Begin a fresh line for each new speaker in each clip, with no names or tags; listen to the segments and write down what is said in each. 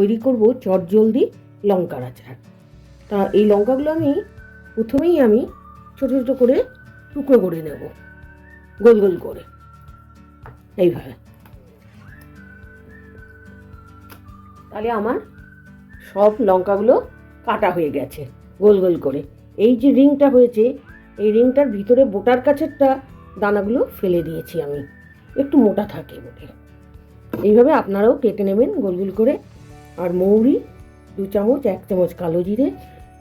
তৈরি করব চটজলদি লঙ্কার আচার। তা এই লঙ্কাগুলো প্রথমেই আমি ছোটো ছোটো করে টুকরো করে নেব, গোল গোল করে এইভাবে। তাহলে আমার সব লঙ্কাগুলো কাটা হয়ে গেছে গোল গোল করে। এই যে রিংটা হয়েছে, এই রিংটার ভিতরে বোটার কাছেরটা দানাগুলো ফেলে দিয়েছি আমি, একটু মোটা থাকে বলে। এইভাবে আপনারাও কেটে নেবেন গোল গোল করে। আর মৌরি 2 চামচ, 1 চামচ কালো জিরে,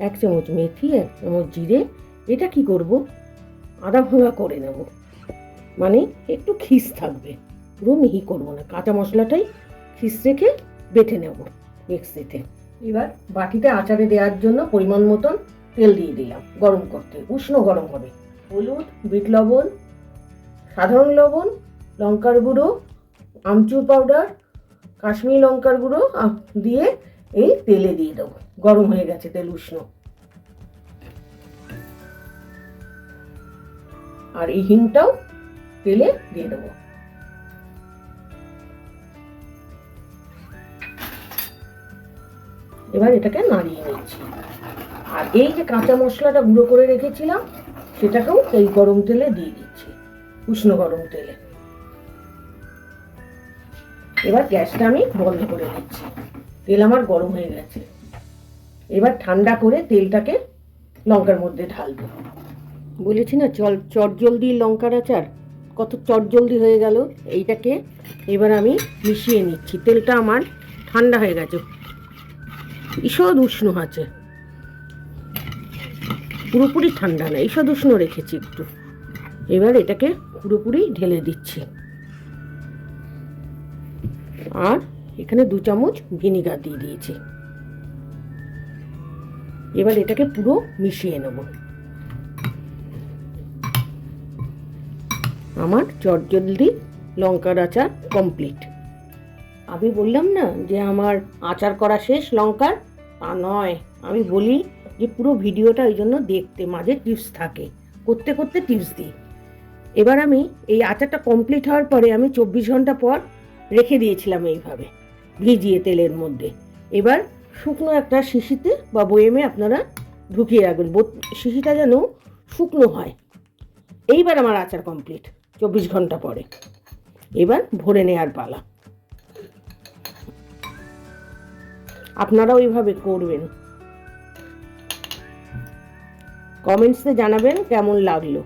1 চামচ মেথি, 1 চামচ জিরে। এটা কি করব, আদা ভাঙা করে নেব, মানে একটু খিস থাকবে, পুরো মিহি করব না। কাঁচা মশলাটাই খিস রেখে বেটে নেব মিক্সিতে। এবার বাটিতে আচারে দেওয়ার জন্য পরিমাণ মতন তেল দিয়ে দিলাম গরম করতে, উষ্ণ গরম হবে। হলুদ, বিট লবণ, সাধারণ লবণ, লঙ্কার গুঁড়ো, আমচুর পাউডার, কাশ্মীরি লঙ্কার গুঁড়ো দিয়ে এই তেলে দিয়ে দেবো। গরম হয়ে গেছে তেল, উষ্ণ। আর এই হিংটাও তেলে দিয়ে দেবো। এবার এটাকে নাড়িয়ে নিচ্ছি। আর এই যে কাঁচা মশলাটা গুঁড়ো করে রেখেছিলাম, সেটাকেও এই গরম তেলে দিয়ে দিচ্ছি, উষ্ণ গরম তেলে। এবার গ্যাসটা আমি বন্ধ করে দিচ্ছি। তেল আমার গরম হয়ে গেছে। এবার ঠান্ডা করে তেলটাকে লঙ্কার মধ্যে ঢালবো। বলেছি না চটজলদি লঙ্কার আচার, কত চটজলদি হয়ে গেল। এইটাকে এবার আমি মিশিয়ে নিচ্ছি। তেলটা আমার ঠান্ডা হয়ে গেছে, ঈষৎ উষ্ণ আছে, পুরোপুরি ঠান্ডা না, ঈষৎ উষ্ণ রেখেছি একটু। এবার এটাকে পুরোপুরি ঢেলে দিচ্ছি। আর এখানে 2 চামচ ভিনিগার দিয়ে দিয়েছি। এবার এটাকে পুরো মিশিয়ে নেব। আমার চটজলদি লঙ্কার আচার কমপ্লিট। আমি বললাম না যে আমার আচার করা শেষ লঙ্কার, তা নয়। আমি বলি যে পুরো ভিডিওটা ওই জন্য দেখতে, মাঝে টিপস থাকে, করতে করতে টিপস দিই। এবার আমি এই আচারটা কমপ্লিট হওয়ার পরে আমি 24 ঘন্টা পর রেখে দিয়েছিলাম এইভাবে ভিজিয়ে তেলের মধ্যে। এবার শুকনো একটা শিশিতে বা বয়েমে আপনারা ঢুকিয়ে রাখবেন, শিশিটা যেন শুকনো হয়। এইবার আমার আচার কমপ্লিট 24 ঘন্টা পরে। এবার ভরে নেওয়ার পালা। আপনারাও এইভাবে করবেন। কমেন্টসে জানাবেন কেমন লাগলো।